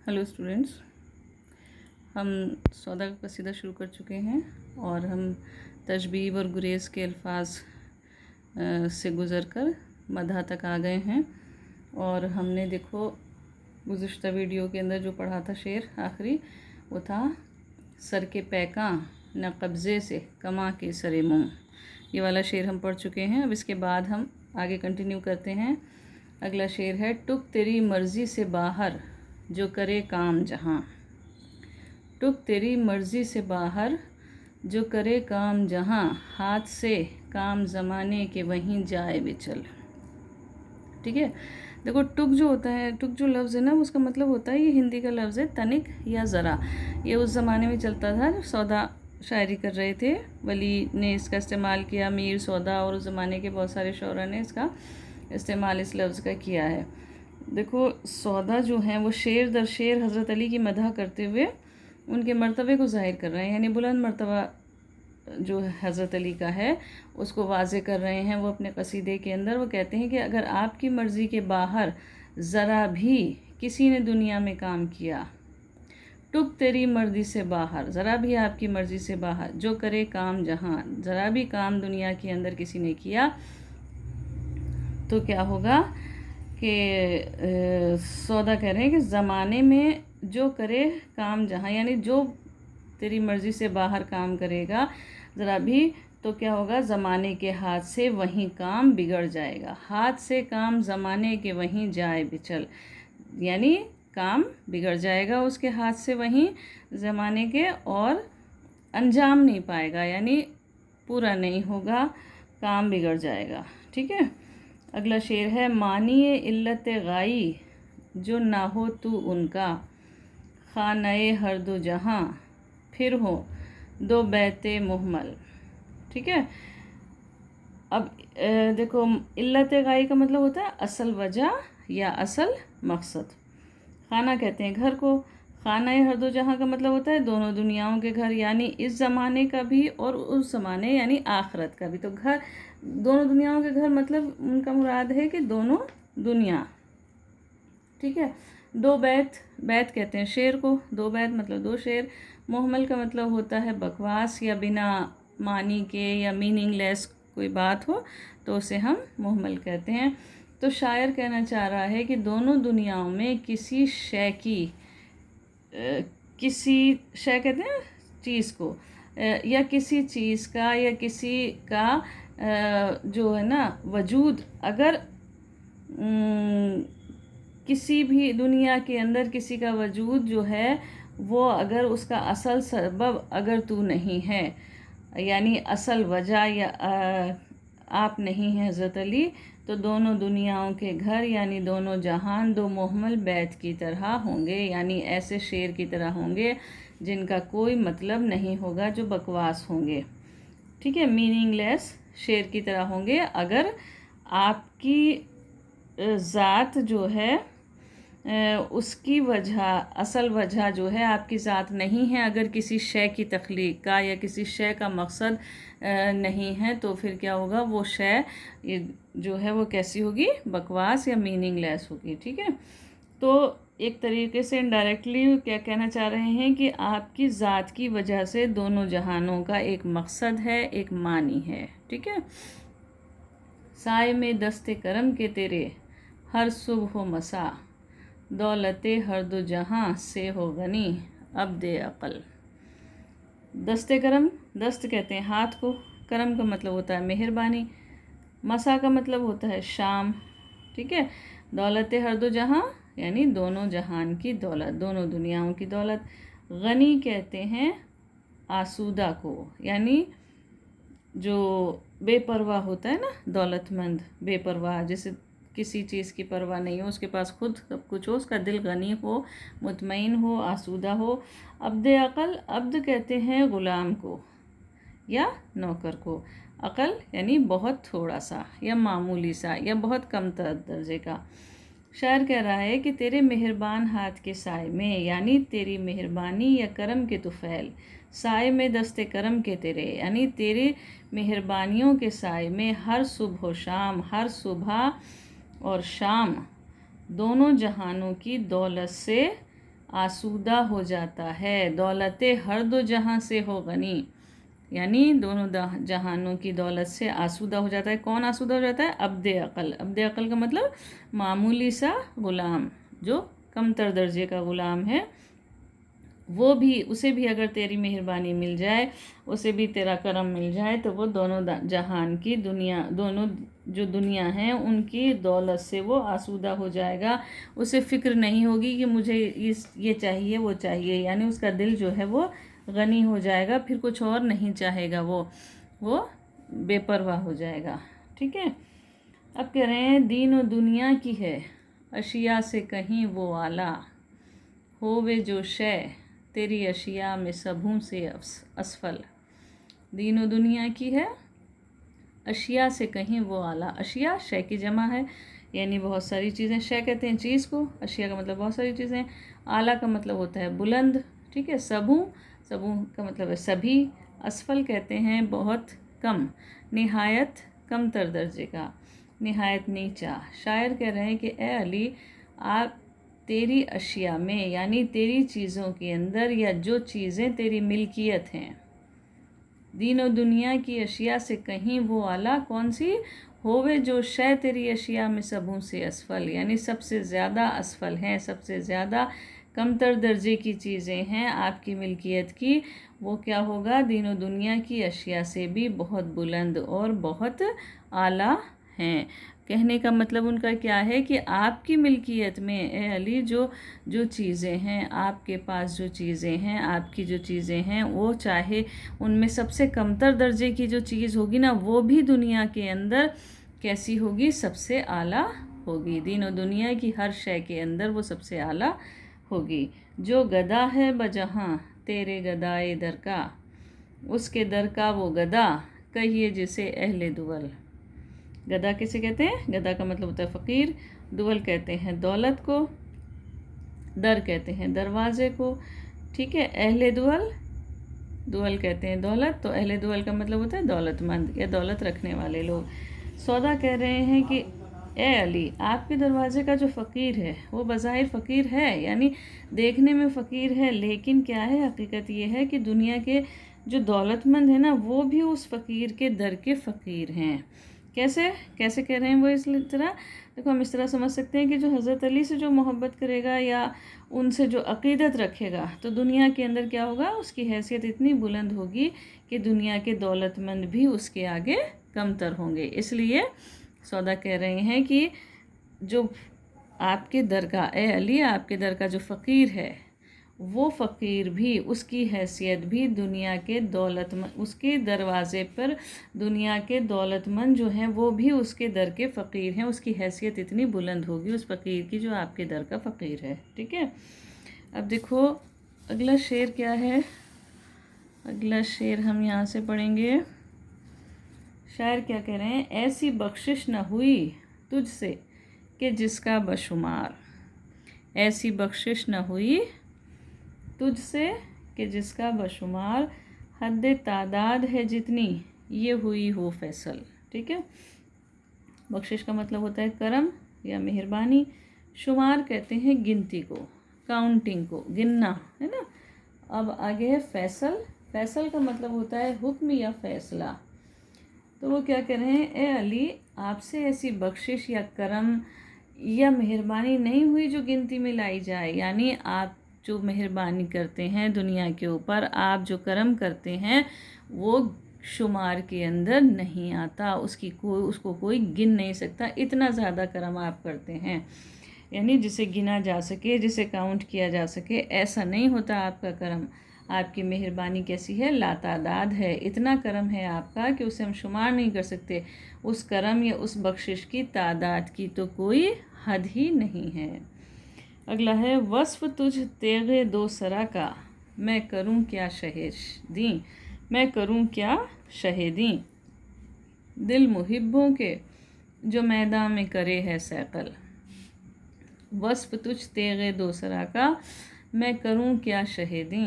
Hello students, हम सौदा का कसीदा शुरू कर चुके हैं और हम तशबीब और गुरेज़ के अल्फाज से गुज़रकर मदह तक आ गए हैं। और हमने देखो गुज़िश्ता वीडियो के अंदर जो पढ़ा था शेर आखिरी, वो था सर के पैका न कब्ज़े से कमा के सरे मुँह। ये वाला शेर हम पढ़ चुके हैं। अब इसके बाद हम आगे कंटिन्यू करते हैं। अगला शेर है, टुक तेरी मर्ज़ी से बाहर जो करे काम जहाँ। टुक तेरी मर्ज़ी से बाहर जो करे काम जहाँ, हाथ से काम ज़माने के वहीं जाए बिचल। ठीक है, देखो टुक जो होता है, टुक जो लफ्ज़ है ना, उसका मतलब होता है, ये हिंदी का लफ्ज़ है तनिक या ज़रा। ये उस ज़माने में चलता था जब सौदा शायरी कर रहे थे, वली ने इसका इस्तेमाल किया, मीर सौदा, और उस ज़माने के बहुत सारे शौरा ने इसका इस्तेमाल इस लफ्ज़ का किया है। देखो सौदा जो है वो शेर दर शेर हज़रत अली की मदह करते हुए उनके मर्तबे को ज़ाहिर कर रहे हैं, यानी बुलंद मर्तबा जो हज़रत अली का है उसको वाज़े कर रहे हैं। वो अपने कसीदे के अंदर वो कहते हैं कि अगर आपकी मर्ज़ी के बाहर ज़रा भी किसी ने दुनिया में काम किया, टुक तेरी मर्ज़ी से बाहर, ज़रा भी आपकी मर्ज़ी से बाहर, जो करे काम जहाँ, ज़रा भी काम दुनिया के अंदर किसी ने किया तो क्या होगा कि सौदा कह रहे हैं कि ज़माने में जो करे काम जहाँ, यानी जो तेरी मर्ज़ी से बाहर काम करेगा ज़रा भी, तो क्या होगा, ज़माने के हाथ से वहीं काम बिगड़ जाएगा। हाथ से काम ज़माने के वहीं जाए बिचल, यानी काम बिगड़ जाएगा उसके हाथ से वहीं ज़माने के, और अंजाम नहीं पाएगा, यानी पूरा नहीं होगा, काम बिगड़ जाएगा। ठीक है, अगला शेर है, मानिए इल्लत गाई जो ना हो तू उनका, खानए हर दो जहाँ फिर हो दो बैते मुहमल। ठीक है, अब देखो इल्लत गाई का मतलब होता है असल वजह या असल मकसद। खाना कहते हैं घर को, खाना हर दो जहाँ का मतलब होता है दोनों दुनियाओं के घर, यानी इस ज़माने का भी और उस ज़माने यानी आखिरत का भी। तो घर, दोनों दुनियाओं के घर मतलब उनका मुराद है कि दोनों दुनिया। ठीक है, दो बैत, बैत कहते हैं शेर को, दो बैत मतलब दो शेर। मुहमल का मतलब होता है बकवास या बिना मानी के या मीनिंगलेस कोई बात हो तो उसे हम मुहमल कहते हैं। तो शायर कहना चाह रहा है कि दोनों दुनियाओं में किसी शय की, किसी शय कहते हैं चीज़ को, या किसी चीज़ का या किसी का जो है ना वजूद, अगर किसी भी दुनिया के अंदर किसी का वजूद जो है वो अगर उसका असल सबब अगर तू नहीं है, यानी असल वजह या आप नहीं हैं हज़रत अली, तो दोनों दुनियाओं के घर यानी दोनों जहान दो मुहम्मल बैत की तरह होंगे, यानी ऐसे शेर की तरह होंगे जिनका कोई मतलब नहीं होगा, जो बकवास होंगे। ठीक है, मीनिंगलेस शेर की तरह होंगे अगर आपकी ज़ात जो है उसकी वजह, असल वजह जो है आपकी ज़ात नहीं है, अगर किसी शय की तख्लीक का या किसी शय का मकसद नहीं है, तो फिर क्या होगा, वो शय जो है वो कैसी होगी, बकवास या मीनिंगलेस होगी। ठीक है, तो एक तरीके से इनडायरेक्टली क्या कहना चाह रहे हैं कि आपकी ज़ात की वजह से दोनों जहानों का एक मकसद है, एक मानी है। ठीक है, साए में दस्ते करम के तेरे हर सुबह हो मसा, दौलते हर दो जहाँ से हो गनी अब दे अक़ल। दस्ते करम, दस्त कहते हैं हाथ को, करम का मतलब होता है मेहरबानी, मसा का मतलब होता है शाम। ठीक है, दौलते हर दो जहाँ यानी दोनों जहान की दौलत, दोनों दुनियाओं की दौलत। गनी कहते हैं आसूदा को, यानी जो बेपरवाह होता है ना, दौलतमंद बेपरवाह, जैसे किसी चीज़ की परवाह नहीं हो, उसके पास खुद सब कुछ हो, उसका दिल गनी हो, मुतमईन हो, आसूदा हो। अब्द अक़ल, अब्द कहते हैं ग़ुलाम को या नौकर को, अक़ल यानी बहुत थोड़ा सा या मामूली सा या बहुत कम दर्जे का। शायर कह रहा है कि तेरे मेहरबान हाथ के साए में, यानी तेरी मेहरबानी या करम के तुफ़ैल, साए में दस्ते करम के तेरे, यानी तेरे मेहरबानियों के साए में हर सुबह शाम, हर सुबह और शाम दोनों जहानों की दौलत से आसूदा हो जाता है। दौलते हर दो जहां से हो गनी, यानी दोनों जहानों की दौलत से आसूदा हो जाता है। कौन आसूदा हो जाता है? अब्दे अकल। अब्दे अकल का मतलब मामूली सा गुलाम, जो कमतर दर्जे का गुलाम है, वो भी, उसे भी अगर तेरी मेहरबानी मिल जाए, उसे भी तेरा करम मिल जाए, तो वो दोनों जहान की दुनिया, दोनों जो दुनिया हैं उनकी दौलत से वो आसूदा हो जाएगा। उसे फ़िक्र नहीं होगी कि मुझे ये चाहिए वो चाहिए, यानी उसका दिल जो है वो गनी हो जाएगा, फिर कुछ और नहीं चाहेगा, वो बेपरवाह हो जाएगा। ठीक है। अब कह रहे हैं दीन और दुनिया की है अशिया से कहीं वो आला, होवे जो शय तेरी अशिया में सबों से असफल। दीन और दुनिया की है अशिया से कहीं वो आला। अशिया शय की जमा है, यानी बहुत सारी चीज़ें। शय कहते हैं चीज़ को, अशिया का मतलब बहुत सारी चीज़ें। आला का मतलब होता है बुलंद। ठीक है। सबू, सबू का मतलब है सभी। असफल कहते हैं बहुत कम। निहायत कमतर दर्जे का, निहायत नीचा। शायर कह रहे हैं कि ए अली, आप तेरी अशिया में, यानी तेरी चीज़ों के अंदर, या जो चीज़ें तेरी मिल्कियत हैं, दीन और दुनिया की अशिया से कहीं वो आला, कौन सी? होवे जो शय तेरी अशिया में सबों से असफल, यानी सबसे ज़्यादा असफल हैं, सबसे ज़्यादा कमतर दर्जे की चीज़ें हैं आपकी मिल्कियत की, वो क्या होगा? दीन और दुनिया की अशिया से भी बहुत बुलंद और बहुत आला हैं। कहने का मतलब उनका क्या है कि आपकी मिल्कियत में ए अली, जो जो चीज़ें हैं आपके पास, जो चीज़ें हैं आपकी, जो चीज़ें हैं, वो चाहे उनमें सबसे कमतर दर्जे की जो चीज़ होगी ना, वो भी दुनिया के अंदर कैसी होगी? सबसे आला होगी। दीन और दुनिया की हर शय के अंदर वो सबसे आला होगी। जो गदा है बजहाँ तेरे गदाए दर का, उसके दर का वो गदा, कहिए जिसे अहले दुवल। गदा किसे कहते हैं? गदा का मतलब होता है फ़कीर। दुवल कहते हैं दौलत को। दर कहते हैं दरवाजे को। ठीक है। अहले दुवल, दुवल कहते हैं दौलत, तो अहले दुवल का मतलब होता है दौलतमंद या दौलत रखने वाले लोग। सौदा कह रहे हैं कि ए अली, आपके दरवाजे का जो फ़कीर है वो बज़ाहिर फ़कीर है, यानी देखने में फ़कीर है, लेकिन क्या है? हकीकत ये है कि दुनिया के जो दौलतमंद है ना, वो भी उस फ़कीर के दर के फ़कीर हैं। कैसे कैसे कह रहे हैं वो? इस तरह देखो, हम इस तरह समझ सकते हैं कि जो हज़रत अली से जो मोहब्बत करेगा या उनसे जो अक़ीदत रखेगा, तो दुनिया के अंदर क्या होगा? उसकी हैसियत इतनी बुलंद होगी कि दुनिया के दौलतमंद भी उसके आगे कमतर होंगे। इसलिए सौदा कह रहे हैं कि जो आपके दर का, ए अली, आपके दर का जो फ़कीर है, वो फ़कीर भी, उसकी हैसियत भी दुनिया के दौलतमंद, उसके दरवाज़े पर दुनिया के दौलतमंद जो हैं वो भी उसके दर के फ़कीर हैं। उसकी हैसियत इतनी बुलंद होगी उस फ़कीर की जो आपके दर का फ़कीर है। ठीक है। अब देखो अगला शेर क्या है। अगला शेर हम यहाँ से पढ़ेंगे। शायर क्या कह रहे हैं? ऐसी बख्शिश न हुई तुझसे कि जिसका बशुमार, ऐसी बख्शिश न हुई तुझसे कि जिसका बशुमार, हद तादाद है जितनी ये हुई हो फैसल। ठीक है। बख्शिश का मतलब होता है करम या मेहरबानी। शुमार कहते हैं गिनती को, काउंटिंग को, गिनना, है ना। अब आगे है फैसल। फैसल का मतलब होता है हुक्म या फैसला। तो वो क्या कह रहे हैं? ए अली, आपसे ऐसी बख्शिश या करम या मेहरबानी नहीं हुई जो गिनती में लाई जाए, यानी आप जो मेहरबानी करते हैं दुनिया के ऊपर, आप जो करम करते हैं, वो शुमार के अंदर नहीं आता, उसको कोई गिन नहीं सकता। इतना ज़्यादा करम आप करते हैं, यानी जिसे गिना जा सके, जिसे काउंट किया जा सके, ऐसा नहीं होता आपका करम। आपकी मेहरबानी कैसी है? लातादाद है। इतना करम है आपका कि उसे हम शुमार नहीं कर सकते। उस करम या उस बख्शिश की तादाद की तो कोई हद ही नहीं है। अगला है वस्फ तुझ तेगे दो सरा का, मैं करूं क्या शहीदी, मैं करूं क्या शहीदी, दिल मुहिब्बों के जो मैदान में करे है सैकल। वस्फ तुझ तेगे दो सरा का, मैं करूं क्या शहीदी,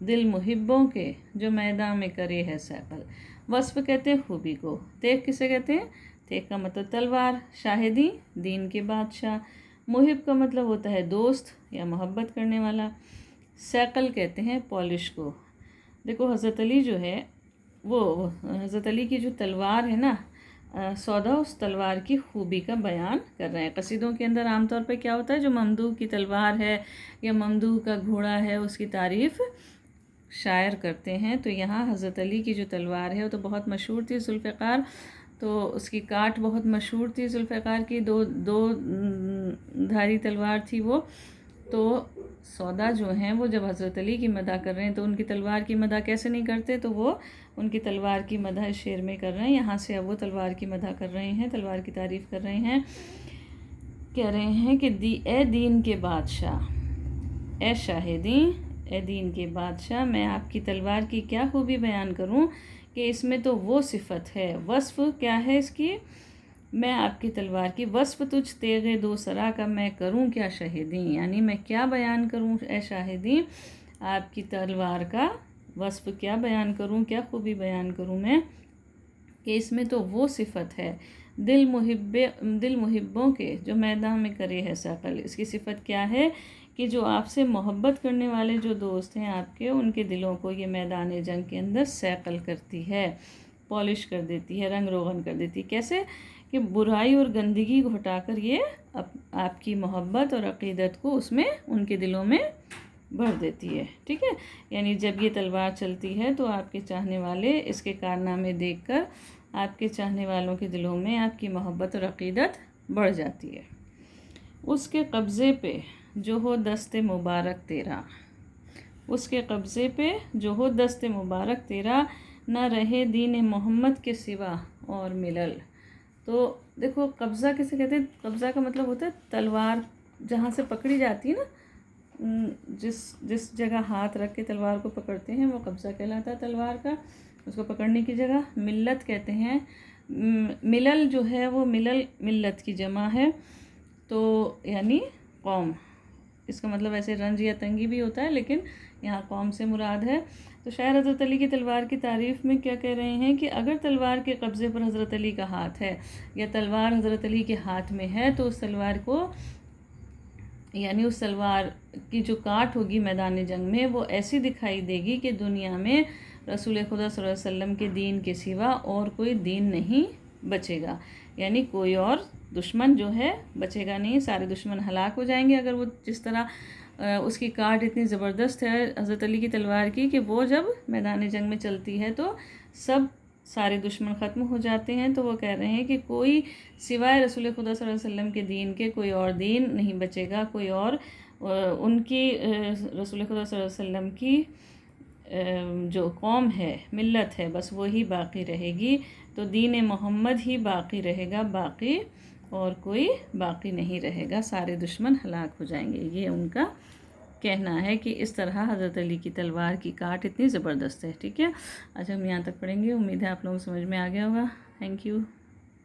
दिल मुहिब्बों के जो मैदान में करे है सैकल। वस्फ कहते हैं खूबी को। तेग किसे कहते हैं? तेग का मतलब तलवार। शाहिदी, दीन के बादशाह। मुहिब का मतलब होता है दोस्त या मोहब्बत करने वाला। सैकल कहते हैं पॉलिश को। देखो हज़रत अली जो है वो हज़रत अली की जो तलवार है ना, सौदा उस तलवार की खूबी का बयान कर रहे हैं। कसीदों के अंदर आमतौर पे क्या होता है, जो ममदूह की तलवार है या ममदूह का घोड़ा है उसकी तारीफ़ शायर करते हैं। तो यहाँ हज़रत अली की जो तलवार है वो तो बहुत मशहूर थी, ज़ुल्फ़िकार, तो उसकी काट बहुत मशहूर थी। ज़ुल्फ़िकार की दो दो धारी तलवार थी वो। तो सौदा जो हैं वो जब हज़रत अली की मदह कर रहे हैं तो उनकी तलवार की मदह कैसे नहीं करते, तो वो उनकी तलवार की मदह इस शेर में कर रहे हैं। यहाँ से अब वो तलवार की मदह कर रहे हैं, तलवार की तारीफ़ कर रहे हैं। कह रहे हैं कि ए दीन के बादशाह, ए शाहिदी, ए दीन के बादशाह, मैं आपकी तलवार की क्या खूबी बयान करूं कि इसमें तो वो सिफत है। वस्फ़ क्या है इसकी, मैं आपकी तलवार की वस्फ़ तुझ तेगे दो सरा का मैं करूं क्या शाहिदी, यानी मैं क्या बयान करूं ए शाहिदी, आपकी तलवार का वस्फ़ क्या बयान करूं, क्या खूबी बयान करूं मैं कि इसमें तो वो सिफत है। दिल मुहिब्बों के जो मैदान में करे है सैकल, इसकी सिफत क्या है कि जो आपसे मोहब्बत करने वाले जो दोस्त हैं आपके, उनके दिलों को ये मैदान जंग के अंदर सैकल करती है, पॉलिश कर देती है, रंग रोगन कर देती है। कैसे कि बुराई और गंदगी को हटाकर ये आपकी मोहब्बत और अक़ीदत को उसमें उनके दिलों में भर देती है। ठीक है, यानी जब ये तलवार चलती है तो आपके चाहने वाले इसके कारनामे देखकर आपके चाहने वालों के दिलों में आपकी मोहब्बत और अक़ीदत बढ़ जाती है। उसके कब्ज़े पे जो हो दस्ते मुबारक तेरा, उसके कब्ज़े पे जो हो दस्ते मुबारक तेरा, ना रहे दीन मोहम्मद के सिवा और मिलल। तो देखो कब्ज़ा किसे कहते हैं, कब्ज़ा का मतलब होता है तलवार जहाँ से पकड़ी जाती है ना, जिस जगह हाथ रख के तलवार को पकड़ते हैं वो कब्ज़ा कहलाता है तलवार का, उसको पकड़ने की जगह। मिल्लत कहते हैं, मिलल जो है वो मिलल मिल्लत की जमा है, तो यानी कौम। इसका मतलब ऐसे रंज या तंगी भी होता है, लेकिन यहाँ कौम से मुराद है। तो शायर हज़रत अली की तलवार की तारीफ़ में क्या कह रहे हैं कि अगर तलवार के कब्ज़े पर हज़रत अली का हाथ है या तलवार हज़रत अली के हाथ में है, तो उस तलवार को यानी उस तलवार की जो काट होगी मैदान जंग में वो ऐसी दिखाई देगी कि दुनिया में रसूल खुदा सल्लल्लाहु अलैहि वसल्लम के दीन के सिवा और कोई दीन नहीं बचेगा। यानी कोई और दुश्मन जो है बचेगा नहीं, सारे दुश्मन हलाक हो जाएंगे। अगर वो जिस तरह उसकी काट इतनी ज़बरदस्त है हज़रत अली की तलवार की कि वो जब मैदान जंग में चलती है तो सब सारे दुश्मन ख़त्म हो जाते हैं। तो वो कह रहे हैं कि कोई सिवाय रसूल खुदा सल्लल्लाहु अलैहि वसल्लम के दीन के कोई और दीन नहीं बचेगा, कोई और उनकी रसूल खुदा सल्लल्लाहु अलैहि वसल्लम की जो कौम है, मिल्लत है, बस वही बाकी रहेगी। तो दीन मोहम्मद ही बाकी रहेगा, बाकी और कोई बाकी नहीं रहेगा, सारे दुश्मन हलाक हो जाएंगे। ये उनका कहना है कि इस तरह हज़रत अली की तलवार की काट इतनी ज़बरदस्त है। ठीक है, अच्छा हम यहाँ तक पढ़ेंगे। उम्मीद है आप लोगों को समझ में आ गया होगा। Thank you.